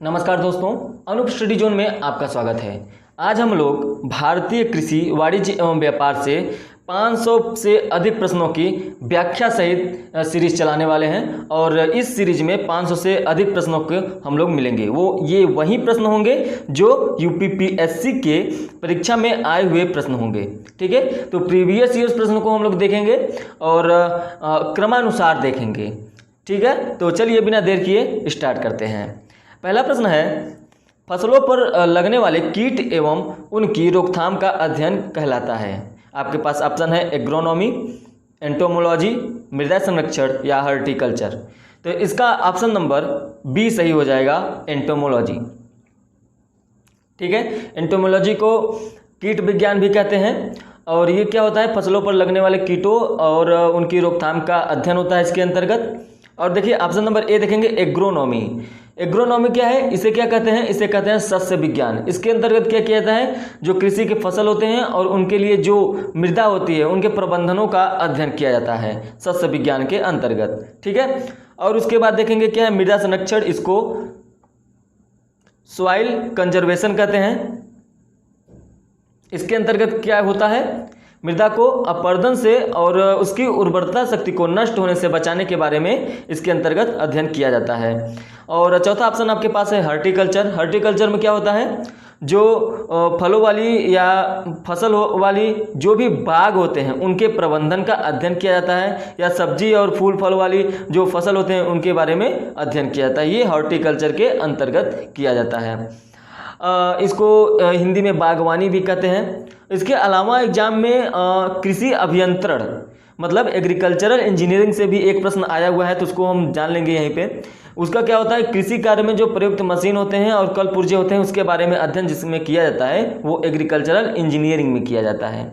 नमस्कार दोस्तों, Anoop study zone में आपका स्वागत है। आज हम लोग भारतीय कृषि वाणिज्य एवं व्यापार से 500 से अधिक प्रश्नों की व्याख्या सहित सीरीज चलाने वाले हैं और इस सीरीज में 500 से अधिक प्रश्नों के हम लोग मिलेंगे। ये वही प्रश्न होंगे जो यूपीपीएससी के परीक्षा में आए हुए प्रश्न होंगे। ठीक है, तो प्रीवियस ईयर्स प्रश्नों को हम लोग देखेंगे और क्रमानुसार देखेंगे। ठीक है, तो चलिए बिना देर किए स्टार्ट करते हैं। पहला प्रश्न है, फसलों पर लगने वाले कीट एवं उनकी रोकथाम का अध्ययन कहलाता है। आपके पास ऑप्शन है एग्रोनॉमी, एंटोमोलॉजी, मृदा संरक्षण या हॉर्टिकल्चर। तो इसका ऑप्शन नंबर बी सही हो जाएगा, एंटोमोलॉजी। ठीक है, एंटोमोलॉजी को कीट विज्ञान भी कहते हैं और ये क्या होता है, फसलों पर लगने वाले कीटों और उनकी रोकथाम का अध्ययन होता है इसके अंतर्गत। और देखिए ऑप्शन नंबर ए देखेंगे, एग्रोनॉमी। एग्रोनॉमी क्या है, इसे क्या कहते हैं, इसे कहते हैं सस्य विज्ञान। इसके अंतर्गत क्या किया जाता है, जो कृषि के फसल होते हैं और उनके लिए जो मृदा होती है उनके प्रबंधनों का अध्ययन किया जाता है सस्य विज्ञान के अंतर्गत। ठीक है, और उसके बाद देखेंगे क्या है, मृदा संरक्षण, इसको सॉइल कंजर्वेशन कहते हैं। इसके अंतर्गत क्या होता है, मृदा को अपरदन से और उसकी उर्वरता शक्ति को नष्ट होने से बचाने के बारे में इसके अंतर्गत अध्ययन किया जाता है। और चौथा ऑप्शन आपके पास है हॉर्टिकल्चर। हॉर्टिकल्चर में क्या होता है, जो फलों वाली या फसल वाली जो भी बाग होते हैं उनके प्रबंधन का अध्ययन किया जाता है, या सब्जी और फूल फल वाली जो फसल होते हैं उनके बारे में अध्ययन किया जाता है। ये हॉर्टिकल्चर के अंतर्गत किया जाता है। इसको हिंदी में बागवानी भी कहते हैं। इसके अलावा एग्जाम में कृषि अभियंत्रण मतलब एग्रीकल्चरल इंजीनियरिंग से भी एक प्रश्न आया हुआ है, तो उसको हम जान लेंगे यहीं पे। उसका क्या होता है, कृषि कार्य में जो प्रयुक्त मशीन होते हैं और कल पुर्जे होते हैं उसके बारे में अध्ययन जिसमें किया जाता है वो एग्रीकल्चरल इंजीनियरिंग में किया जाता है।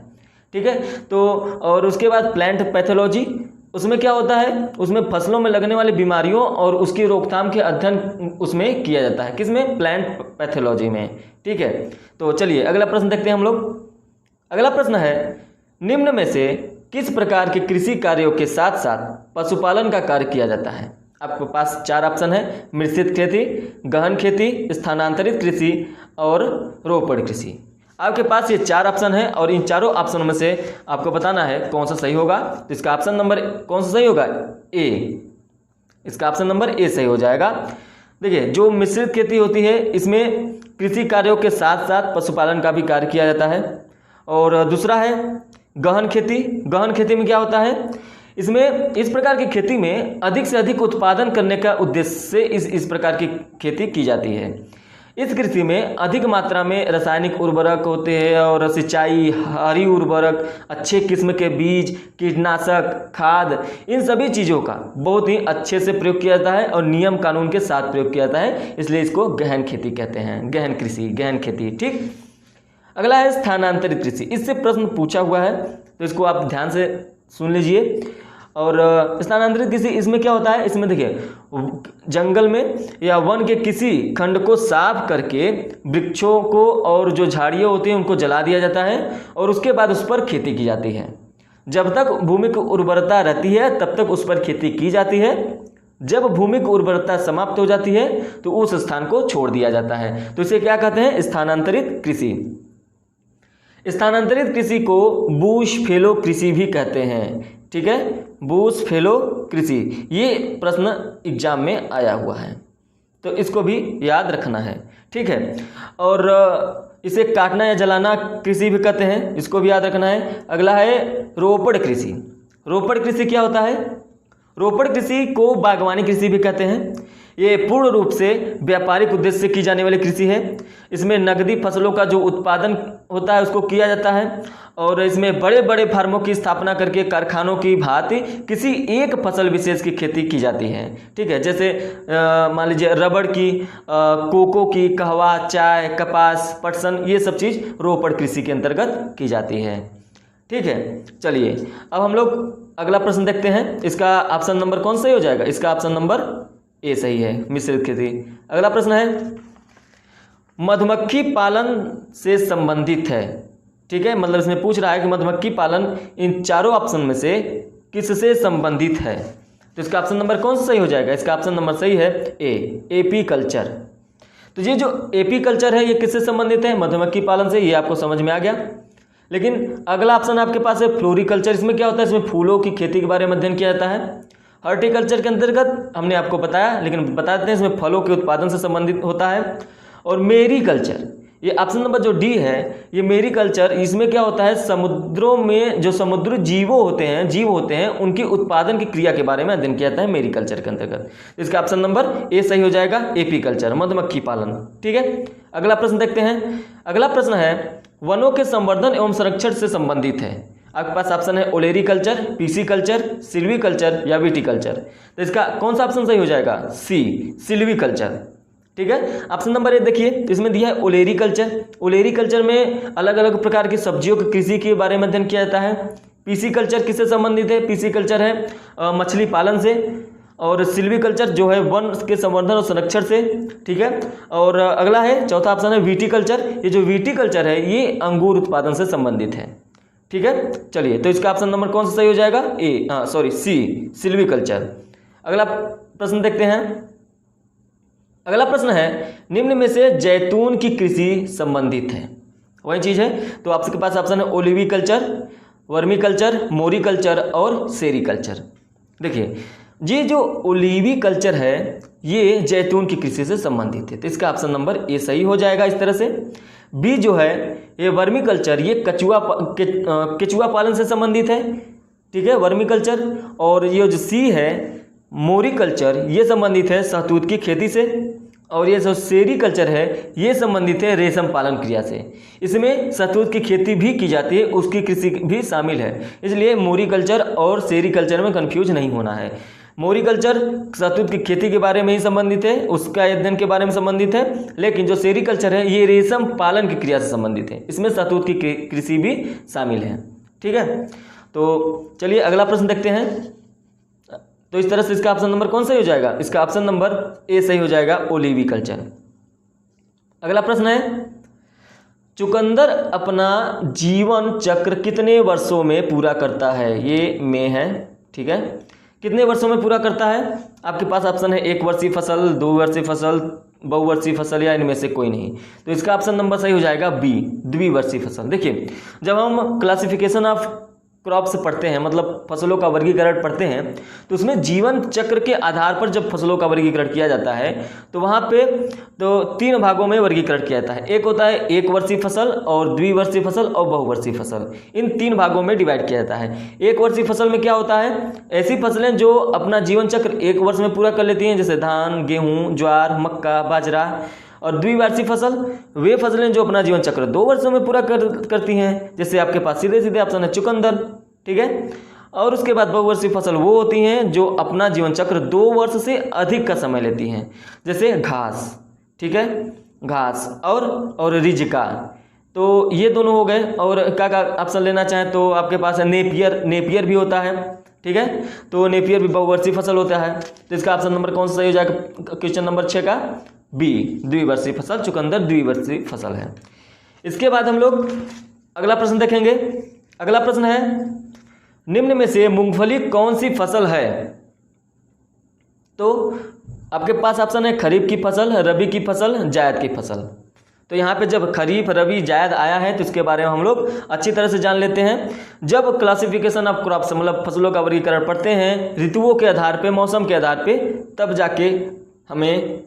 ठीक है, तो और उसके बाद प्लांट पैथोलॉजी, उसमें क्या होता है, उसमें फसलों में लगने वाली बीमारियों और उसकी रोकथाम के अध्ययन उसमें किया जाता है। किसमें, प्लांट पैथोलॉजी में। ठीक है, तो चलिए अगला प्रश्न देखते हैं हम लोग। अगला प्रश्न है, निम्न में से किस प्रकार के कृषि कार्यों के साथ साथ पशुपालन का कार्य किया जाता है। आपके पास चार ऑप्शन है, मिश्रित खेती, गहन खेती, स्थानांतरित कृषि और रोपड़ कृषि। आपके पास ये चार ऑप्शन है और इन चारों ऑप्शनों में से आपको बताना है कौन सा सही होगा। तो इसका ऑप्शन नंबर कौन सा सही होगा, ए। इसका ऑप्शन नंबर ए सही हो जाएगा। देखिए, जो मिश्रित खेती होती है इसमें कृषि कार्यों के साथ साथ पशुपालन का भी कार्य किया जाता है। और दूसरा है गहन खेती। गहन खेती में क्या होता है, इसमें इस प्रकार की खेती में अधिक से अधिक उत्पादन करने का उद्देश्य से इस प्रकार की खेती की जाती है। इस कृषि में अधिक मात्रा में रासायनिक उर्वरक होते हैं और सिंचाई, हरी उर्वरक, अच्छे किस्म के बीज, कीटनाशक, खाद, इन सभी चीज़ों का बहुत ही अच्छे से प्रयोग किया जाता है और नियम कानून के साथ प्रयोग किया जाता है, इसलिए इसको गहन खेती कहते हैं, गहन कृषि, गहन खेती। ठीक, अगला है स्थानांतरित कृषि। इससे प्रश्न पूछा हुआ है तो इसको आप ध्यान से सुन लीजिए। और स्थानांतरित कृषि, इसमें क्या होता है, इसमें देखिए जंगल में या वन के किसी खंड को साफ करके वृक्षों को और जो झाड़ियाँ होती हैं उनको जला दिया जाता है और उसके बाद उस पर खेती की जाती है। जब तक भूमि की उर्वरता रहती है तब तक उस पर खेती की जाती है। जब भूमि की उर्वरता समाप्त हो जाती है तो उस स्थान को छोड़ दिया जाता है। तो इसे क्या कहते हैं, स्थानांतरित कृषि। स्थानांतरित कृषि को बूश फेलो कृषि भी कहते हैं। ठीक है, बूश फेलो कृषि, ये प्रश्न एग्जाम में आया हुआ है तो इसको भी याद रखना है। ठीक है, और इसे काटना या जलाना कृषि भी कहते हैं, इसको भी याद रखना है। अगला है रोपड़ कृषि। रोपड़ कृषि क्या होता है, रोपड़ कृषि को बागवानी कृषि भी कहते हैं। ये पूर्ण रूप से व्यापारिक उद्देश्य से की जाने वाली कृषि है। इसमें नकदी फसलों का जो उत्पादन होता है उसको किया जाता है और इसमें बड़े बड़े फार्मों की स्थापना करके कारखानों की भांति किसी एक फसल विशेष की खेती की जाती है। ठीक है, जैसे मान लीजिए रबड़ की, कोको की, कहवा, चाय, कपास, पटसन, ये सब चीज़ रोपड़ कृषि के अंतर्गत की जाती है। ठीक है, चलिए अब हम लोग अगला प्रश्न देखते हैं। इसका ऑप्शन नंबर कौन सही हो जाएगा, इसका ऑप्शन नंबर ए सही है, मिश्रित खेती। अगला प्रश्न है, मधुमक्खी पालन से संबंधित है। ठीक है, मतलब इसमें पूछ रहा है कि मधुमक्खी पालन इन चारों ऑप्शन में से किससे संबंधित है। तो इसका ऑप्शन नंबर कौन सा सही हो जाएगा, इसका ऑप्शन नंबर सही है ए, एपी कल्चर। तो ये जो एपीकल्चर है ये किससे संबंधित है? मधुमक्खी पालन से। ये आपको समझ में आ गया। लेकिन अगला ऑप्शन आपके पास है फ्लोरिकल्चर। इसमें क्या होता है? इसमें फूलों की खेती के बारे में अध्ययन किया जाता है। हॉर्टिकल्चर के अंतर्गत हमने आपको बताया, लेकिन बता देते हैं इसमें फलों के उत्पादन से संबंधित होता है। और मेरीकल्चर, ये ऑप्शन नंबर जो डी है, ये मेरीकल्चर, इसमें क्या होता है? समुद्रों में जो समुद्री जीव होते हैं उनकी उत्पादन की क्रिया के बारे में अध्ययन किया जाता है मेरीकल्चर के अंतर्गत। इसका ऑप्शन नंबर ए सही हो जाएगा, एपीकल्चर, मधुमक्खी पालन। ठीक है, अगला प्रश्न देखते हैं। अगला प्रश्न है वनों के संवर्धन एवं संरक्षण से संबंधित है। आपके पास ऑप्शन है ओलेरीकल्चर, पीसीकल्चर, सिल्वीकल्चर या विटीकल्चर। तो इसका कौन सा ऑप्शन सही हो जाएगा? सी, सिल्वीकल्चर। ठीक है, ऑप्शन नंबर ए देखिए, इसमें दिया है ओलेरीकल्चर। ओलेरीकल्चर में अलग अलग प्रकार की सब्जियों की कृषि के बारे में अध्ययन किया जाता है। पीसीकल्चर किससे संबंधित है? पीसीकल्चर है मछली पालन से। और सिल्वीकल्चर जो है वन के संवर्धन और संरक्षण से। ठीक है, और अगला है चौथा ऑप्शन है विटीकल्चर। ये जो विटीकल्चर है ये अंगूर उत्पादन से संबंधित है। ठीक है, चलिए, तो इसका ऑप्शन नंबर कौन सा सही हो जाएगा? सी, सिल्वीकल्चर। अगला प्रश्न देखते हैं। अगला प्रश्न है निम्न में से जैतून की कृषि संबंधित है। वही चीज है, तो आपके पास ऑप्शन है ओलिविकल्चर, वर्मीकल्चर, मोरिकल्चर और सेरिकल्चर। देखिए, ये जो ओलिविकल्चर है ये जैतून की कृषि से संबंधित है, तो इसका ऑप्शन नंबर ए सही हो जाएगा इस तरह से। बी जो है ये वर्मीकल्चर, ये केचुआ पालन से संबंधित है। ठीक है, वर्मीकल्चर। और ये जो सी है मोरिकल्चर, ये संबंधित है शहतूत की खेती से। और ये जो सेरिकल्चर है ये संबंधित है रेशम पालन क्रिया से। इसमें शहतूत की खेती भी की जाती है, उसकी कृषि भी शामिल है, इसलिए मोरिकल्चर और सेरिकल्चर में कंफ्यूज नहीं होना है। मोरिकल्चर शहतूत की खेती के बारे में ही संबंधित है, उसका अध्ययन के बारे में संबंधित है। लेकिन जो सेरिकल्चर है ये रेशम पालन की क्रिया से संबंधित है, इसमें शहतूत की कृषि भी शामिल है। ठीक है, तो चलिए अगला प्रश्न देखते हैं। तो इस तरह से इसका ऑप्शन नंबर कौन सही हो जाएगा? इसका ऑप्शन नंबर ए सही हो जाएगा, ओलिविकल्चर। अगला प्रश्न है चुकंदर अपना जीवन चक्र कितने वर्षों में पूरा करता है? ये में है। ठीक है, कितने वर्षों में पूरा करता है? आपके पास ऑप्शन है 1 वर्षीय फसल, 2 वर्षीय फसल, बहुवर्षीय फसल या इनमें से कोई नहीं। तो इसका ऑप्शन नंबर सही हो जाएगा बी, द्विवर्षीय फसल। देखिए, जब हम क्लासिफिकेशन ऑफ क्रॉप्स पढ़ते हैं, मतलब फसलों का वर्गीकरण पढ़ते हैं, तो उसमें जीवन चक्र के आधार पर जब फसलों का वर्गीकरण किया जाता है तो वहाँ पे तो 3 भागों में वर्गीकरण किया जाता है। एक होता है 1 वर्षीय फसल, और द्विवर्षीय फसल और बहुवर्षीय फसल। इन 3 भागों में डिवाइड किया जाता है। 1 वर्षीय फसल में क्या होता है? ऐसी फसलें जो अपना जीवन चक्र 1 वर्ष में पूरा कर लेती हैं, जैसे धान, गेहूँ, ज्वार, मक्का, बाजरा। और द्विवार्षिक फसल वे फसलें जो अपना जीवन चक्र 2 वर्षों में पूरा करती हैं, जैसे आपके पास सीधे सीधे ऑप्शन है चुकंदर। ठीक है, और उसके बाद बहुवर्षीय फसल वो होती हैं जो अपना जीवन चक्र 2 वर्ष से अधिक का समय लेती हैं, जैसे घास। ठीक है, घास और रिजिका। तो ये दोनों हो गए। और क्या ऑप्शन लेना चाहें तो आपके पास है नेपियर भी होता है। ठीक है, तो नेपियर भी बहुवर्षीय फसल होता है। तो इसका ऑप्शन नंबर कौन सा सही हो जाएगा? क्वेश्चन नंबर 6 का बी, द्विवर्षीय फसल। चुकंदर द्विवर्षीय फसल है। इसके बाद हम लोग अगला प्रश्न देखेंगे। अगला प्रश्न है निम्न में से मूंगफली कौन सी फसल है? तो आपके पास ऑप्शन है खरीफ की फसल, रबी की फसल, जायद की फसल। तो यहाँ पे जब खरीफ, रबी, जायद आया है तो इसके बारे में हम लोग अच्छी तरह से जान लेते हैं। जब क्लासिफिकेशन ऑफ क्रॉप्स मतलब फसलों का वर्गीकरण पढ़ते हैं ऋतुओं के आधार पे, मौसम के आधार पे, तब जाके हमें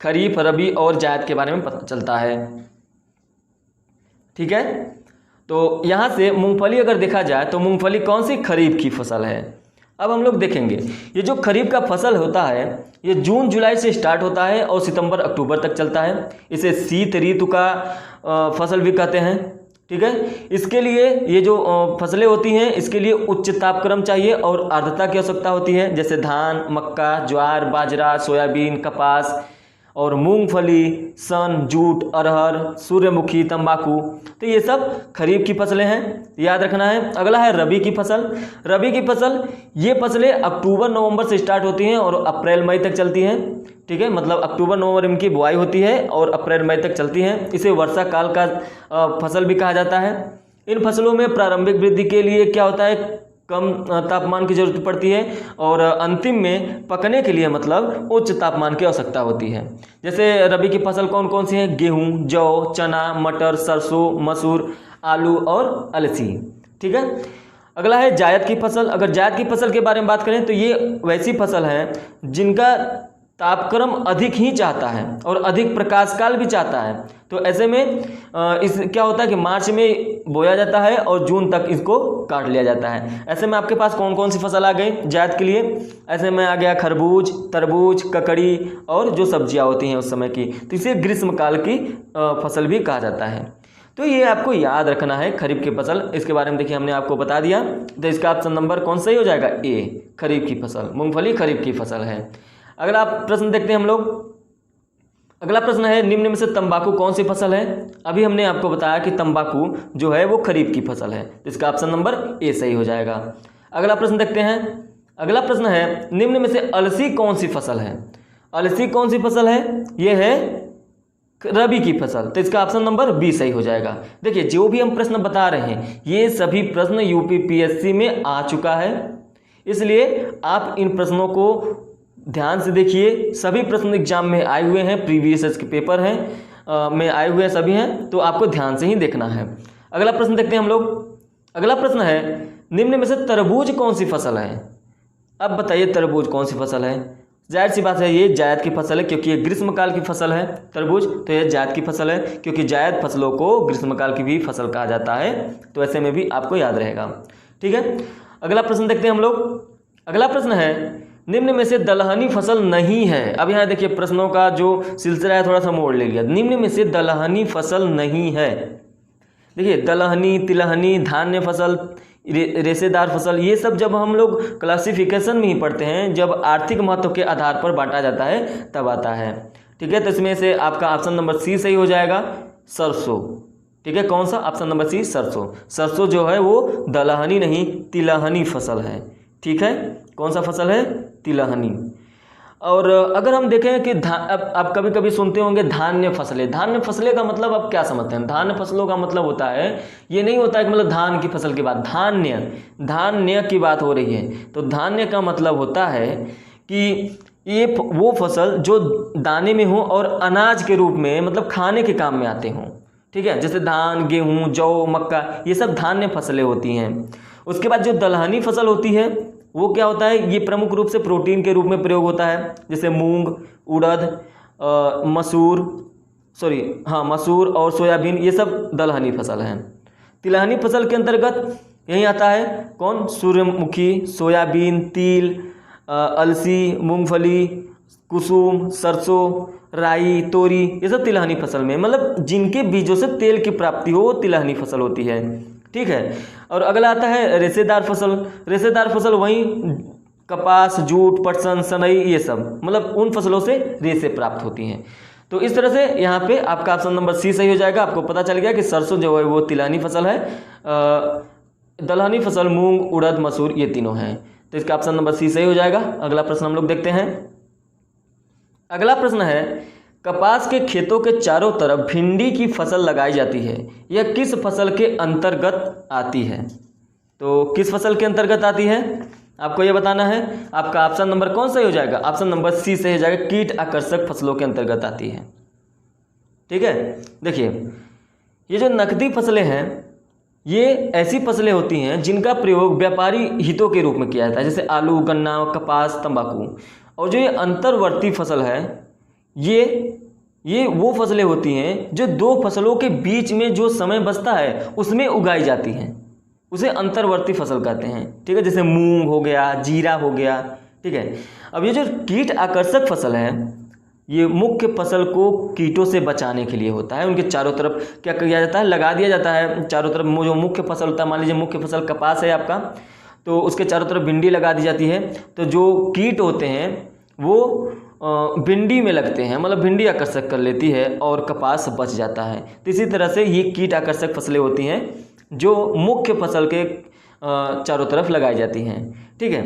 खरीफ, रबी और जायद के बारे में पता चलता है। ठीक है, तो यहाँ से मूंगफली अगर देखा जाए तो मूंगफली कौन सी खरीफ की फसल है? अब हम लोग देखेंगे ये जो खरीफ का फसल होता है ये जून जुलाई से स्टार्ट होता है और सितंबर अक्टूबर तक चलता है। इसे शीत ऋतु का फसल भी कहते हैं। ठीक है, इसके लिए ये जो फसलें होती हैं इसके लिए उच्च तापक्रम चाहिए और आर्द्रता की आवश्यकता होती है, जैसे धान, मक्का, ज्वार, बाजरा, सोयाबीन, कपास और मूंगफली, सन, जूट, अरहर, सूर्यमुखी, तंबाकू। तो ये सब खरीफ की फसलें हैं, याद रखना है। अगला है रबी की फसल। रबी की फसल ये फसलें अक्टूबर नवंबर से स्टार्ट होती हैं और अप्रैल मई तक चलती हैं। ठीक है, मतलब अक्टूबर नवंबर इनकी बुआई होती है और अप्रैल मई तक चलती हैं। इसे वर्षा काल का फसल भी कहा जाता है। इन फसलों में प्रारंभिक वृद्धि के लिए क्या होता है? कम तापमान की जरूरत पड़ती है और अंतिम में पकने के लिए मतलब उच्च तापमान की आवश्यकता होती है। जैसे रबी की फसल कौन कौन सी है? गेहूँ, जौ, चना, मटर, सरसों, मसूर, आलू और अलसी। ठीक है। अगला है जायद की फसल। अगर जायद की फसल के बारे में बात करें तो ये वैसी फसल है जिनका तापक्रम अधिक ही चाहता है और अधिक प्रकाश काल भी चाहता है। तो ऐसे में इस क्या होता है कि मार्च में बोया जाता है और जून तक इसको काट लिया जाता है। ऐसे में आपके पास कौन कौन सी फसल आ गई जायद के लिए? ऐसे में आ गया खरबूज, तरबूज, ककड़ी और जो सब्जियां होती हैं उस समय की, तो इसे ग्रीष्मकाल की फसल भी कहा जाता है। तो ये आपको याद रखना है खरीफ की फसल। इसके बारे में देखिए हमने आपको बता दिया, तो इसका ऑप्शन नंबर कौन सा ही हो जाएगा? ए, खरीफ की फसल। मूंगफली खरीफ की फसल है। अगला प्रश्न देखते हैं हम लोग। अगला प्रश्न है निम्न में से तंबाकू कौन सी फसल है? अभी हमने आपको बताया कि तंबाकू जो है वो खरीफ की फसल है, तो इसका ऑप्शन नंबर ए सही हो जाएगा। अगला प्रश्न देखते हैं। अगला प्रश्न है निम्न में से अलसी कौन सी फसल है? अलसी कौन सी फसल है? ये है रबी की फसल, तो इसका ऑप्शन नंबर बी सही हो जाएगा। देखिए जो भी हम प्रश्न बता रहे हैं ये सभी प्रश्न यूपीपीएससी में आ चुका है, इसलिए आप इन प्रश्नों को ध्यान से देखिए। सभी प्रश्न एग्जाम में आए हुए हैं, प्रीवियस के पेपर हैं में आए हुए सभी हैं, तो आपको ध्यान से ही देखना है। अगला प्रश्न देखते हैं हम लोग। अगला प्रश्न है निम्न में से तरबूज कौन सी फसल है? अब बताइए तरबूज कौन सी फसल है? जाहिर सी बात है ये जायद की फसल है, क्योंकि ये ग्रीष्मकाल की फसल है तरबूज, तो ये जायद की फसल है, क्योंकि जायद फसलों को ग्रीष्मकाल की भी फसल कहा जाता है, तो ऐसे में भी आपको याद रहेगा। ठीक है। अगला प्रश्न देखते हैं हम लोग। अगला प्रश्न है निम्न में से दलहनी फसल नहीं है। अब यहाँ देखिए प्रश्नों का जो सिलसिला है थोड़ा सा मोड़ ले लिया। निम्न में से दलहनी फसल नहीं है। देखिए दलहनी, तिलहनी, धान्य फसल, रेशेदार फसल, ये सब जब हम लोग क्लासिफिकेशन में ही पढ़ते हैं, जब आर्थिक महत्व के आधार पर बांटा जाता है तब आता है। ठीक है। तो इसमें से आपका ऑप्शन नंबर सी सही हो जाएगा, सरसों। ठीक है। कौन सा? ऑप्शन नंबर सी सरसों। सरसों जो है वो दलहनी नहीं तिलहनी फसल है। ठीक है। कौन सा फसल है? तिलहनी। और अगर हम देखें कि आप कभी कभी सुनते होंगे धान्य फसलें। धान्य फसलें का मतलब आप क्या समझते हैं? धान्य फसलों का मतलब होता है, ये नहीं होता है कि मतलब धान की फसल की बात, धान्य की बात हो रही है। तो धान्य का मतलब होता है कि ये वो फसल जो दाने में हो और अनाज के रूप में मतलब खाने के काम में आते हों। ठीक है। जैसे धान, गेहूँ, जौ, मक्का, ये सब धान्य फसलें होती हैं। उसके बाद जो दलहनी फसल होती है वो क्या होता है? ये प्रमुख रूप से प्रोटीन के रूप में प्रयोग होता है, जैसे मूंग, उड़द, मसूर और सोयाबीन, ये सब दलहनी फसल हैं। तिलहनी फसल के अंतर्गत यही आता है कौन? सूर्यमुखी, सोयाबीन, तिल, अलसी, मूंगफली, कुसुम, सरसों, राई, तोरी, ये सब तिलहनी फसल में, मतलब जिनके बीजों से तेल की प्राप्ति हो वो तिलहनी फसल होती है। ठीक है। और अगला आता है रेशेदार फसल। रेशेदार फसल वही कपास, जूट, पटसन, सनई, ये सब मतलब उन फसलों से रेशे प्राप्त होती हैं। तो इस तरह से यहाँ पे आपका ऑप्शन नंबर सी सही हो जाएगा। आपको पता चल गया कि सरसों जो है वो तिलहनी फसल है, दलहनी फसल मूंग, उड़द, मसूर, ये तीनों हैं, तो इसका ऑप्शन नंबर सी सही हो जाएगा। अगला प्रश्न हम लोग देखते हैं। अगला प्रश्न है कपास के खेतों के चारों तरफ भिंडी की फसल लगाई जाती है, यह किस फसल के अंतर्गत आती है? तो किस फसल के अंतर्गत आती है आपको ये बताना है। आपका ऑप्शन नंबर कौन सा हो जाएगा? ऑप्शन नंबर सी से हो जाएगा, कीट आकर्षक फसलों के अंतर्गत आती है। ठीक है। देखिए ये जो नकदी फसलें हैं ये ऐसी फसलें होती हैं जिनका प्रयोग व्यापारी हितों के रूप में किया जाता है, जैसे आलू, गन्ना, कपास, तंबाकू। और जो ये अंतर्वर्ती फसल है ये वो फसलें होती हैं जो दो फसलों के बीच में जो समय बचता है उसमें उगाई जाती हैं, उसे अंतर्वर्ती फसल कहते हैं। ठीक है। जैसे मूंग हो गया, जीरा हो गया। ठीक है। अब ये जो कीट आकर्षक फसल है ये मुख्य फसल को कीटों से बचाने के लिए होता है। उनके चारों तरफ क्या किया जाता है? लगा दिया जाता है चारों तरफ। जो मुख्य फसल होता है, मान लीजिए मुख्य फसल कपास है आपका, तो उसके चारों तरफ भिंडी लगा दी जाती है। तो जो कीट होते हैं वो भिंडी में लगते हैं, मतलब भिंडी आकर्षक कर लेती है और कपास बच जाता है। तो इसी तरह से ये कीट आकर्षक फसलें होती हैं जो मुख्य फसल के चारों तरफ लगाई जाती हैं। ठीक है।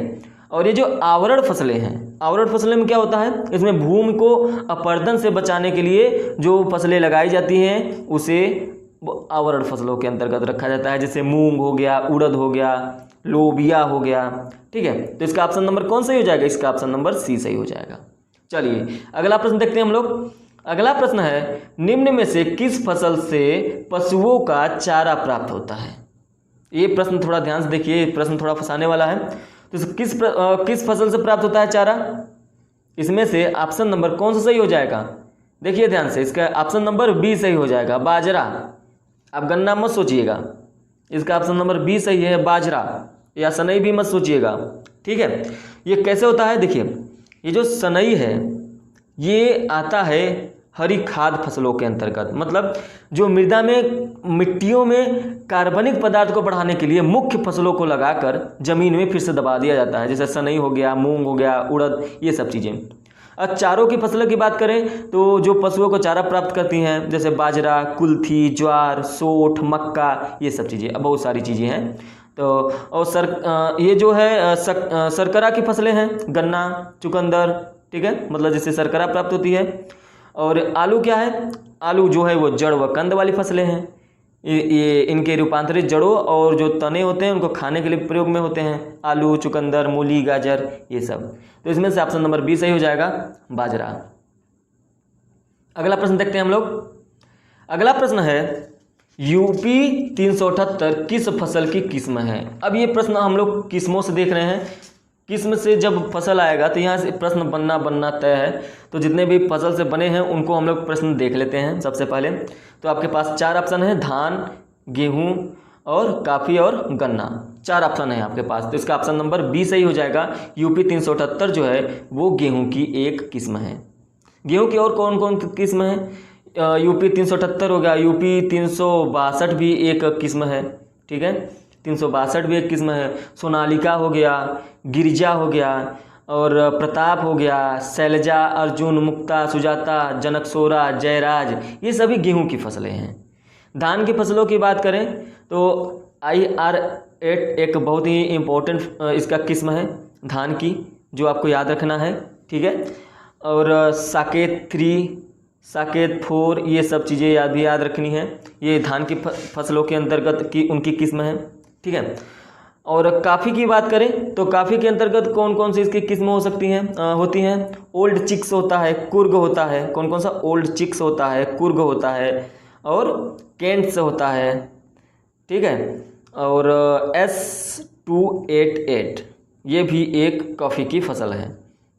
और ये जो आवरण फसलें हैं, आवरण फसलें में क्या होता है? इसमें भूमि को अपरदन से बचाने के लिए जो फसलें लगाई जाती हैं उसे आवरण फसलों के अंतर्गत रखा जाता है, जैसे मूंग हो गया, उड़द हो गया, लोबिया हो गया। ठीक है, तो इसका ऑप्शन नंबर कौन सही हो जाएगा? इसका ऑप्शन नंबर सी सही हो जाएगा। चलिए अगला प्रश्न देखते हैं हम लोग। अगला प्रश्न है, निम्न में से किस फसल से पशुओं का चारा प्राप्त होता है? ये प्रश्न थोड़ा ध्यान से देखिए, ये प्रश्न थोड़ा फंसाने वाला है। तो किस फसल से प्राप्त होता है चारा? इसमें से ऑप्शन नंबर कौन सा सही हो जाएगा? देखिए ध्यान से, इसका ऑप्शन नंबर बी सही हो जाएगा, बाजरा। आप गन्ना मत सोचिएगा, इसका ऑप्शन नंबर बी सही है, बाजरा, या सनई भी मत सोचिएगा। ठीक है, ये कैसे होता है? देखिए, ये जो सनई है ये आता है हरी खाद फसलों के अंतर्गत, मतलब जो मृदा में, मिट्टियों में कार्बनिक पदार्थ को बढ़ाने के लिए मुख्य फसलों को लगाकर जमीन में फिर से दबा दिया जाता है, जैसे सनई हो गया, मूंग हो गया, उड़द, ये सब चीज़ें। अब चारों की फसलों की बात करें तो जो पशुओं को चारा प्राप्त करती हैं, जैसे बाजरा, कुल्थी, ज्वार, सोठ, मक्का, ये सब चीज़ें, अब बहुत सारी चीज़ें हैं। तो और ये जो है शर्करा की फसलें हैं, गन्ना, चुकंदर, ठीक है, मतलब जिससे शर्करा प्राप्त होती है। और आलू क्या है? आलू जो है वो जड़ व कंद वाली फसलें हैं। ये इनके रूपांतरित जड़ों और जो तने होते हैं उनको खाने के लिए प्रयोग में होते हैं, आलू, चुकंदर, मूली, गाजर, ये सब। तो इसमें से ऑप्शन नंबर बी सही हो जाएगा, बाजरा। अगला प्रश्न देखते हैं हम लोग। अगला प्रश्न है, यूपी 378 किस फसल की किस्म है? अब ये प्रश्न हम लोग किस्मों से देख रहे हैं, किस्म से जब फसल आएगा तो यहाँ से प्रश्न बनना तय है। तो जितने भी फसल से बने हैं उनको हम लोग प्रश्न देख लेते हैं सबसे पहले। तो आपके पास 4 ऑप्शन है, धान, गेहूं और काफ़ी और गन्ना, 4 ऑप्शन है आपके पास। तो इसका ऑप्शन नंबर बी सही हो जाएगा। यूपी 378 जो है वो गेहूं की एक किस्म है। गेहूं की और कौन कौन किस्म है? यूपी 378 हो गया, यूपी 362 भी एक किस्म है, ठीक है, 362 भी एक किस्म है, सोनालिका हो गया, गिरिजा हो गया, और प्रताप हो गया, शैलजा, अर्जुन, मुक्ता, सुजाता, जनकसोरा, जयराज, ये सभी गेहूं की फसलें हैं। धान की फसलों की बात करें तो IR8 एक बहुत ही इम्पोर्टेंट इसका किस्म है धान की, जो आपको याद रखना है, ठीक है। और साकेत 3, साकेत 4, ये सब चीज़ें भी याद रखनी है। ये धान की फसलों के अंतर्गत की उनकी किस्म है, ठीक है। और काफ़ी की बात करें तो काफ़ी के अंतर्गत कौन कौन सी इसकी किस्म हो सकती हैं होती हैं? ओल्ड चिक्स होता है, कुर्ग होता है, कौन कौन सा? ओल्ड चिक्स होता है, कुर्ग होता है और केंट्स होता है, ठीक है। और S288 ये भी एक कॉफ़ी की फसल है।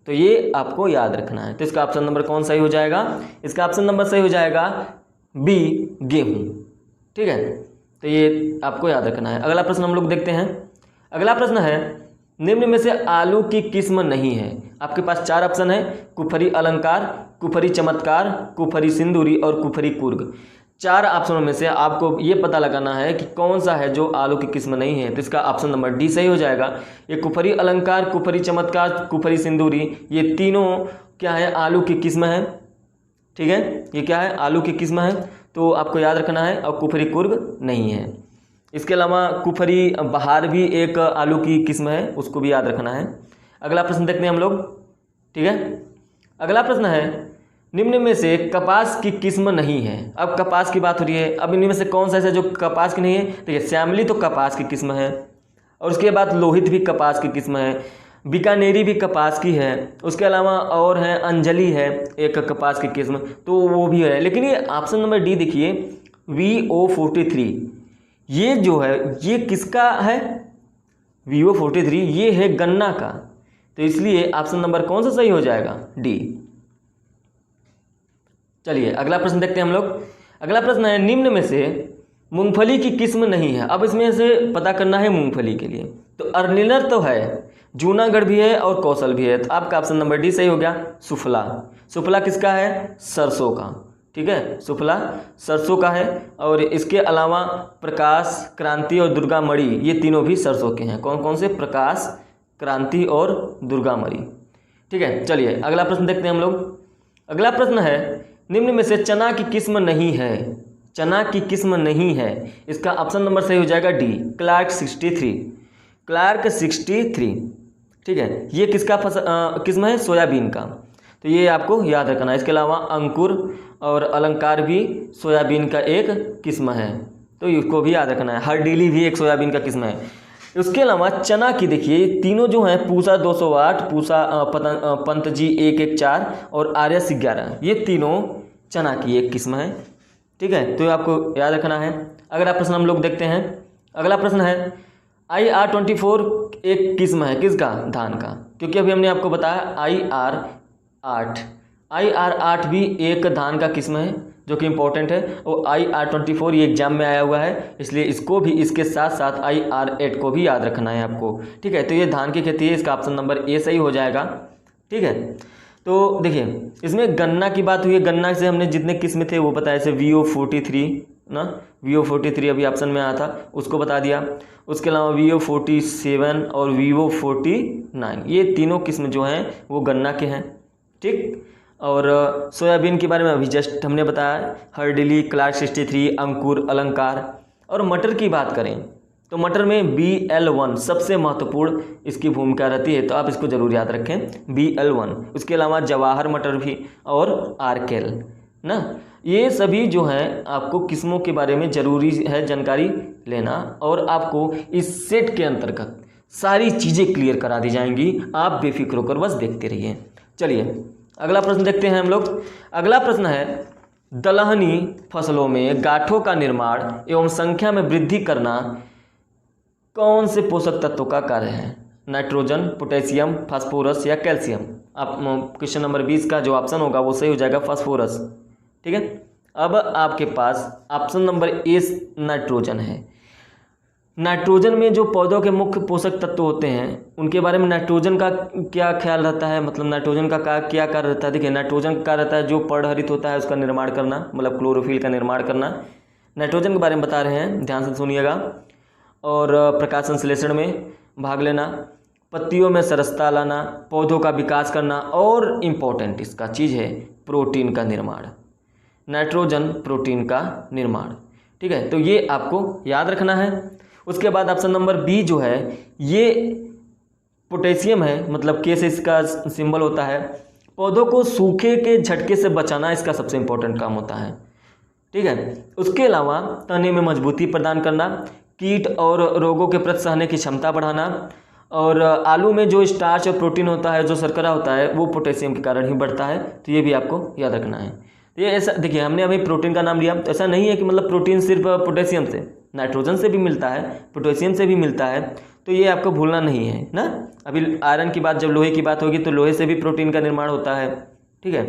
तो ये आपको याद रखना है। तो इसका ऑप्शन नंबर कौन सही हो जाएगा? इसका ऑप्शन नंबर सही हो जाएगा बी, गेहूँ, ठीक है। तो ये आपको याद रखना है। अगला प्रश्न हम लोग देखते हैं। अगला प्रश्न है, निम्न में से आलू की किस्म नहीं है। आपके पास 4 ऑप्शन है, कुफरी अलंकार, कुफरी चमत्कार, कुफरी सिंदूरी और कुफरी कुर्ग। 4 ऑप्शनों में से आपको ये पता लगाना है कि कौन सा है जो आलू की किस्म नहीं है। तो इसका ऑप्शन नंबर डी सही हो जाएगा। ये कुफरी अलंकार, कुफरी चमत्कार, कुफरी सिंदूरी, ये तीनों क्या है? आलू की किस्म है, ठीक है। ये क्या है? आलू की किस्म है, तो आपको याद रखना है। और कुफरी कुर्ग नहीं है। इसके अलावा कुफरी बहार भी एक आलू की किस्म है, उसको भी याद रखना है। अगला प्रश्न देखते हैं हम लोग, ठीक है। अगला प्रश्न है, निम्न में से कपास की किस्म नहीं है। अब कपास की बात हो रही है। अब इनमें से कौन सा ऐसा जो कपास की नहीं है? देखिए, श्यामली तो कपास की किस्म है, और उसके बाद लोहित भी कपास की किस्म है, बीकानेरी भी कपास की है, उसके अलावा और है अंजलि है एक कपास की किस्म, तो वो भी है। लेकिन ये ऑप्शन नंबर डी देखिए, VO43, ये जो है ये किसका है? VO43 ये है गन्ना का। तो इसलिए ऑप्शन नंबर कौन सा सही हो जाएगा? डी। चलिए अगला प्रश्न देखते हैं हम लोग। अगला प्रश्न है, निम्न में से मूंगफली की किस्म नहीं है। अब इसमें से पता करना है मूंगफली के लिए। तो अर्निलर तो है, जूनागढ़ भी है और कौशल भी है। तो आपका ऑप्शन नंबर डी सही हो गया, सुफला। सुफला किसका है? सरसों का, ठीक है, सुफला सरसों का है। और इसके अलावा प्रकाश, क्रांति और दुर्गा मणि, ये तीनों भी सरसों के हैं। कौन कौन से? प्रकाश, क्रांति और दुर्गा मणि, ठीक है। चलिए अगला प्रश्न देखते हैं हम लोग। अगला प्रश्न है, निम्न में से चना की किस्म नहीं है। चना की किस्म नहीं है, इसका ऑप्शन नंबर सही हो जाएगा डी, क्लार्क 63। क्लार्क 63, ठीक है। ये किसका किस्म है? सोयाबीन का। तो ये आपको याद रखना है। इसके अलावा अंकुर और अलंकार भी सोयाबीन का एक किस्म है, तो इसको भी याद रखना है। हरडीली भी एक सोयाबीन का किस्म है। उसके अलावा चना की देखिए तीनों जो हैं पूसा 208, पूसा पंतजी 114 और आर्यस 11, ये तीनों चना की एक किस्म है। ठीक है, तो आपको याद रखना है। अगला प्रश्न हम लोग देखते हैं। अगला प्रश्न है IR24 एक किस्म है किसका? धान का, क्योंकि अभी हमने आपको बताया IR8 भी एक धान का किस्म है जो कि इम्पोर्टेंट है। और IR24 ये एग्जाम में आया हुआ है, इसलिए इसको भी इसके साथ साथ IR8 को भी याद रखना है आपको। ठीक है, तो ये धान की खेती है, इसका ऑप्शन नंबर ए सही हो जाएगा। ठीक है, तो देखिए इसमें गन्ना की बात हुई है। गन्ना से हमने जितने किस्म थे वो बताया, जैसे VO43 ना, VO43 अभी ऑप्शन में आया था, उसको बता दिया। उसके अलावा VO47 और VO49 ये तीनों किस्म जो हैं वो गन्ना के हैं। ठीक, और सोयाबीन के बारे में अभी जस्ट हमने बताया, हरडिली, क्लार्क 63, अंकुर, अलंकार। और मटर की बात करें तो मटर में BL1 सबसे महत्वपूर्ण इसकी भूमिका रहती है, तो आप इसको जरूर याद रखें, BL1। उसके अलावा जवाहर मटर भी और आर्केल ना, ये सभी जो हैं आपको किस्मों के बारे में ज़रूरी है जानकारी लेना, और आपको इस सेट के अंतर्गत सारी चीज़ें क्लियर करा दी जाएंगी। आप बेफिक्र होकर बस देखते रहिए। चलिए अगला प्रश्न देखते हैं हम लोग। अगला प्रश्न है दलहनी फसलों में गांठों का निर्माण एवं संख्या में वृद्धि करना कौन से पोषक तत्वों का कार्य है? नाइट्रोजन, पोटेशियम, फास्फोरस या कैल्शियम? आप क्वेश्चन नंबर 20 का जो ऑप्शन होगा वो सही हो जाएगा, फास्फोरस। ठीक है, अब आपके पास ऑप्शन नंबर ए नाइट्रोजन है। नाइट्रोजन में जो पौधों के मुख्य पोषक तत्व होते हैं उनके बारे में नाइट्रोजन का क्या ख्याल रहता है, मतलब नाइट्रोजन का क्या कार्य रहता है? देखिए नाइट्रोजन का रहता है जो पर्णहरित होता है उसका निर्माण करना, मतलब क्लोरोफिल का निर्माण करना। नाइट्रोजन के बारे में बता रहे हैं, ध्यान से सुनिएगा। और प्रकाश संश्लेषण में भाग लेना, पत्तियों में सरसता लाना, पौधों का विकास करना, और इम्पोर्टेंट इसका चीज़ है प्रोटीन का निर्माण। नाइट्रोजन प्रोटीन का निर्माण। ठीक है, तो ये आपको याद रखना है। उसके बाद ऑप्शन नंबर बी जो है ये पोटेशियम है, मतलब के से इसका सिंबल होता है। पौधों को सूखे के झटके से बचाना इसका सबसे इम्पोर्टेंट काम होता है। ठीक है, उसके अलावा तने में मजबूती प्रदान करना, कीट और रोगों के प्रति सहने की क्षमता बढ़ाना, और आलू में जो स्टार्च और प्रोटीन होता है, जो शर्करा होता है, वो पोटेशियम के कारण ही बढ़ता है। तो ये भी आपको याद रखना है। ये ऐसा देखिए, हमने अभी प्रोटीन का नाम लिया, तो ऐसा नहीं है कि मतलब प्रोटीन सिर्फ पोटेशियम से, नाइट्रोजन से भी मिलता है, पोटेशियम से भी मिलता है, तो ये आपको भूलना नहीं है ना। अभी आयरन की बात, जब लोहे की बात होगी तो लोहे से भी प्रोटीन का निर्माण होता है। ठीक है,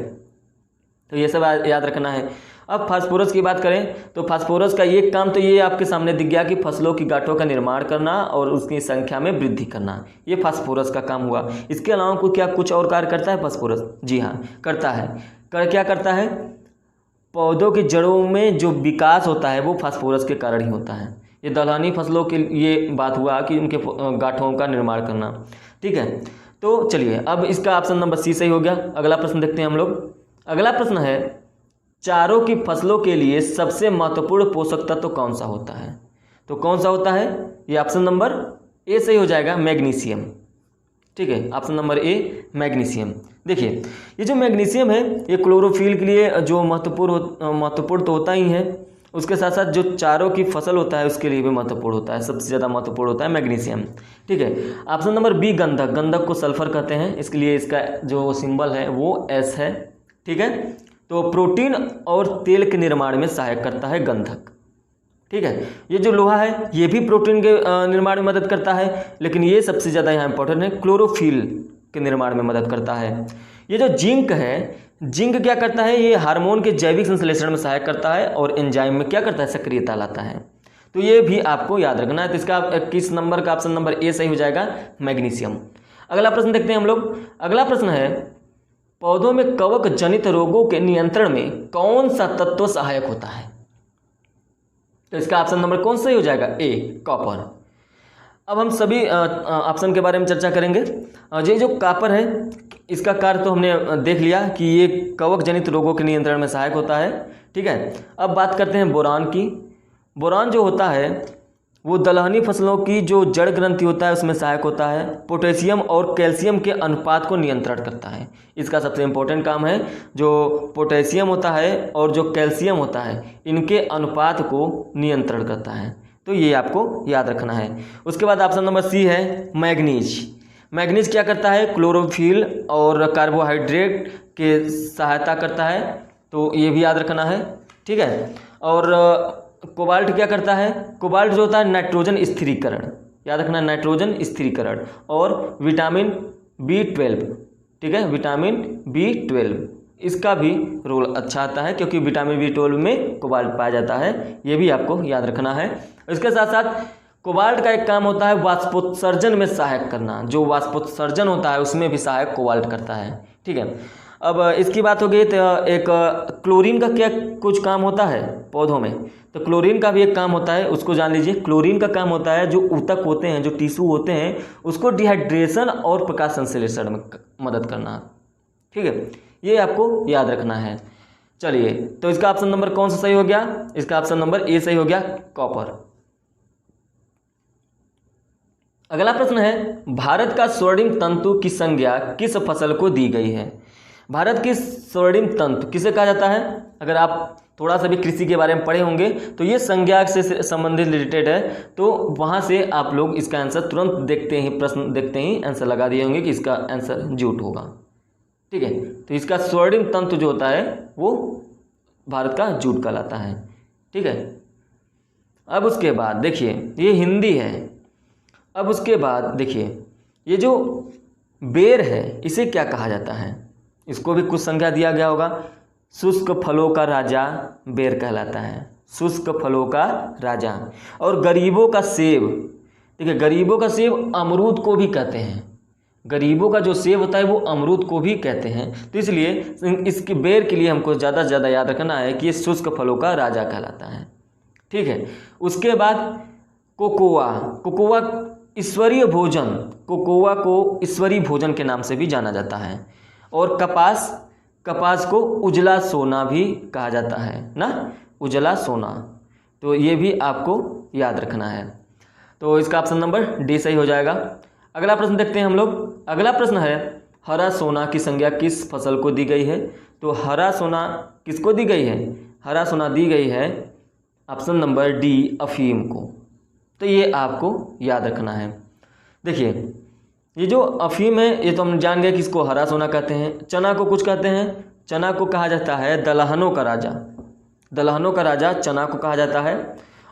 तो ये सब याद रखना है। अब फास्फोरस की बात करें तो फास्फोरस का एक काम तो ये आपके सामने दिख गया कि फसलों की गांठों का निर्माण करना और उसकी संख्या में वृद्धि करना, ये फास्फोरस का काम हुआ। इसके अलावा क्या कुछ और कार्य करता है फास्फोरस? जी हाँ, करता है। क्या करता है? पौधों की जड़ों में जो विकास होता है वो फास्फोरस के कारण ही होता है। ये दलहनी फसलों के ये बात हुआ कि उनके गांठों का निर्माण करना। ठीक है, तो चलिए अब इसका ऑप्शन नंबर सी सही हो गया। अगला प्रश्न देखते हैं हम लोग। अगला प्रश्न है चारों की फसलों के लिए सबसे महत्वपूर्ण पोषक तत्व कौन सा होता है? तो कौन सा होता है? ये ऑप्शन नंबर ए सही हो जाएगा, मैग्नीशियम। ठीक है, ऑप्शन नंबर ए मैग्नीशियम। देखिए ये जो मैग्नीशियम है ये क्लोरोफिल के लिए जो महत्वपूर्ण तो होता ही है, उसके साथ साथ जो चारों की फसल होता है उसके लिए भी महत्वपूर्ण होता है, सबसे ज़्यादा महत्वपूर्ण होता है मैग्नीशियम। ठीक है, ऑप्शन नंबर बी गंधक। गंधक को सल्फर कहते हैं, इसके लिए इसका जो सिंबल है वो एस है। ठीक है, तो प्रोटीन और तेल के निर्माण में सहायक करता है गंधक। ठीक है, ये जो लोहा है ये भी प्रोटीन के निर्माण में मदद करता है, लेकिन ये सबसे ज़्यादा यहाँ इंपॉर्टेंट है, क्लोरोफिल के निर्माण में मदद करता है। ये जो जिंक है, जिंक क्या करता है? ये हार्मोन के जैविक संश्लेषण में सहायक करता है और एंजाइम में क्या करता है? सक्रियता लाता है। तो ये भी आपको याद रखना है। तो इसका किस नंबर का ऑप्शन नंबर ए सही हो जाएगा, मैग्नीशियम। अगला प्रश्न देखते हैं हम लोग। अगला प्रश्न है पौधों में कवक जनित रोगों के नियंत्रण में कौन सा तत्व सहायक होता है? तो इसका ऑप्शन नंबर कौन सही हो जाएगा? ए, कॉपर। अब हम सभी ऑप्शन के बारे में चर्चा करेंगे। ये जो कॉपर है इसका कार्य तो हमने देख लिया कि ये कवक जनित रोगों के नियंत्रण में सहायक होता है। ठीक है, अब बात करते हैं बोरान की। बोरान जो होता है वो दलहनी फसलों की जो जड़ ग्रंथि होता है उसमें सहायक होता है। पोटेशियम और कैल्शियम के अनुपात को नियंत्रण करता है। इसका सबसे इम्पोर्टेंट काम है, जो पोटेशियम होता है और जो कैल्शियम होता है इनके अनुपात को नियंत्रण करता है। तो ये आपको याद रखना है। उसके बाद ऑप्शन नंबर सी है मैग्नीज। मैग्नीज क्या करता है? क्लोरोफिल और कार्बोहाइड्रेट के सहायता करता है, तो ये भी याद रखना है, ठीक है। और कोबाल्ट क्या करता है? कोबाल्ट जो होता है नाइट्रोजन स्थिरीकरण, याद रखना नाइट्रोजन स्थिरीकरण। और विटामिन B12, ठीक है, विटामिन B12 इसका भी रोल अच्छा आता है क्योंकि विटामिन B12 में कोबाल्ट पाया जाता है, ये भी आपको याद रखना है। इसके साथ साथ कोबाल्ट का एक काम होता है वाष्पोत्सर्जन में सहायक करना, जो वाष्पोत्सर्जन होता है उसमें भी सहायक कोबाल्ट करता है, ठीक है। अब इसकी बात हो गई तो एक क्लोरीन का क्या कुछ काम होता है पौधों में, तो क्लोरीन का भी एक काम होता है, उसको जान लीजिए। क्लोरीन का काम होता है जो ऊतक होते हैं, जो टिश्यू होते हैं, उसको डिहाइड्रेशन और प्रकाश संश्लेषण में मदद करना, ठीक है, ये आपको याद रखना है। चलिए, तो इसका ऑप्शन नंबर कौन सा सही हो गया? इसका ऑप्शन नंबर ए सही हो गया, कॉपर। अगला प्रश्न है, भारत का स्वर्णिम तंतु की संज्ञा किस फसल को दी गई है? भारत की स्वर्णिम तंतु किसे कहा जाता है? अगर आप थोड़ा सा भी कृषि के बारे में पढ़े होंगे तो ये संज्ञा से संबंधित रिलेटेड है, तो वहाँ से आप लोग इसका आंसर तुरंत देखते ही, प्रश्न देखते ही आंसर लगा दिए होंगे कि इसका आंसर जूट होगा, ठीक है। तो इसका स्वर्णिम तंतु जो होता है वो भारत का जूट कहलाता है, ठीक है। अब उसके बाद देखिए, ये हिंदी है। अब उसके बाद देखिए, ये जो बेर है इसे क्या कहा जाता है? इसको भी कुछ संज्ञा दिया गया होगा। शुष्क फलों का राजा बेर कहलाता है, शुष्क फलों का राजा। और गरीबों का सेब, ठीक है, गरीबों का सेब अमरूद को भी कहते हैं, गरीबों का जो सेब होता है वो अमरूद को भी कहते हैं। तो इसलिए इसके बेर के लिए हमको ज़्यादा से ज़्यादा याद रखना है कि ये शुष्क फलों का राजा कहलाता है, ठीक है। उसके बाद कोकोआ, कोकोआ ईश्वरीय भोजन, कोकोआ को ईश्वरीय भोजन के नाम से भी जाना जाता है। और कपास, कपास को उजला सोना भी कहा जाता है ना, उजला सोना, तो ये भी आपको याद रखना है। तो इसका ऑप्शन नंबर डी सही हो जाएगा। अगला प्रश्न देखते हैं हम लोग। अगला प्रश्न है, हरा सोना की संज्ञा किस फसल को दी गई है? तो हरा सोना किसको दी गई है? हरा सोना दी गई है ऑप्शन नंबर डी, अफीम को। तो ये आपको याद रखना है। देखिए, ये जो अफीम है ये तो हम जान गए कि इसको हरा सोना कहते हैं। चना को कुछ कहते हैं, चना को कहा जाता है दलहनों का राजा, दलहनों का राजा चना को कहा जाता है।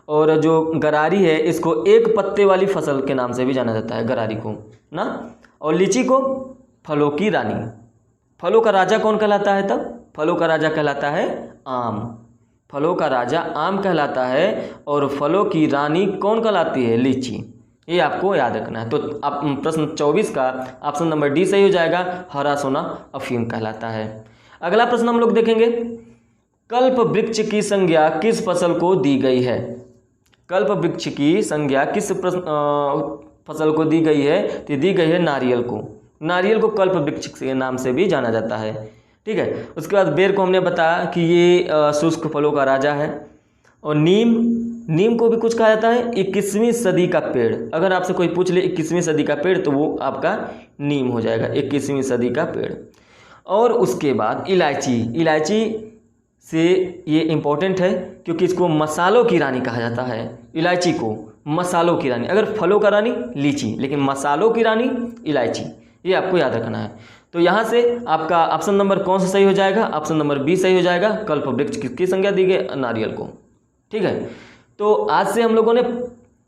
और जो गरारी है इसको एक पत्ते वाली फसल के नाम से भी जाना जाता है, गरारी को ना। और लीची को फलों की रानी। फलों का राजा कौन कहलाता है तब? फलों का राजा कहलाता है आम, फलों का राजा आम कहलाता है। और फलों की रानी कौन कहलाती है? लीची। ये आपको याद रखना है। तो आप प्रश्न 24 का ऑप्शन नंबर डी सही हो जाएगा, हरा सोना अफीम कहलाता है। अगला प्रश्न हम लोग देखेंगे, कल्प वृक्ष की संज्ञा किस फसल को दी गई है? कल्प वृक्ष की संज्ञा किस फसल को दी गई है? तो दी गई है नारियल को। नारियल को कल्प वृक्ष के नाम से भी जाना जाता है, ठीक है। उसके बाद बेर को हमने बताया कि ये शुष्क फलों का राजा है। और नीम, नीम को भी कुछ कहा जाता है 21वीं सदी का पेड़। अगर आपसे कोई पूछ ले 21वीं सदी का पेड़ तो वो आपका नीम हो जाएगा, 21वीं सदी का पेड़। और उसके बाद इलायची, इलायची से ये इम्पोर्टेंट है क्योंकि इसको मसालों की रानी कहा जाता है। इलायची को मसालों की रानी, अगर फलों का रानी लीची, लेकिन मसालों की रानी इलायची, ये आपको याद रखना है। तो यहाँ से आपका ऑप्शन नंबर कौन सा सही हो जाएगा? ऑप्शन नंबर बी सही हो जाएगा, कल्प वृक्ष किसकी संज्ञा दी गई? नारियल को, ठीक है। तो आज से हम लोगों ने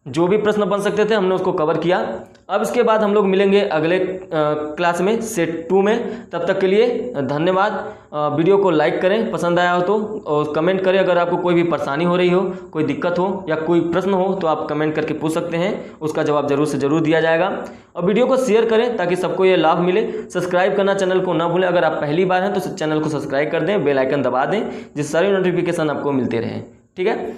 जो भी प्रश्न बन सकते थे हमने उसको कवर किया। अब इसके बाद हम लोग मिलेंगे अगले क्लास में, सेट 2 में। तब तक के लिए धन्यवाद। वीडियो को लाइक करें पसंद आया हो तो, और कमेंट करें अगर आपको कोई भी परेशानी हो रही हो, कोई दिक्कत हो या कोई प्रश्न हो तो आप कमेंट करके पूछ सकते हैं, उसका जवाब जरूर से ज़रूर दिया जाएगा। और वीडियो को शेयर करें ताकि सबको ये लाभ मिले। सब्सक्राइब करना चैनल को ना भूलें। अगर आप पहली बार हैं तो चैनल को सब्सक्राइब कर दें, बेल आइकन दबा दें, जिससे सारी नोटिफिकेशन आपको मिलते रहें, ठीक है।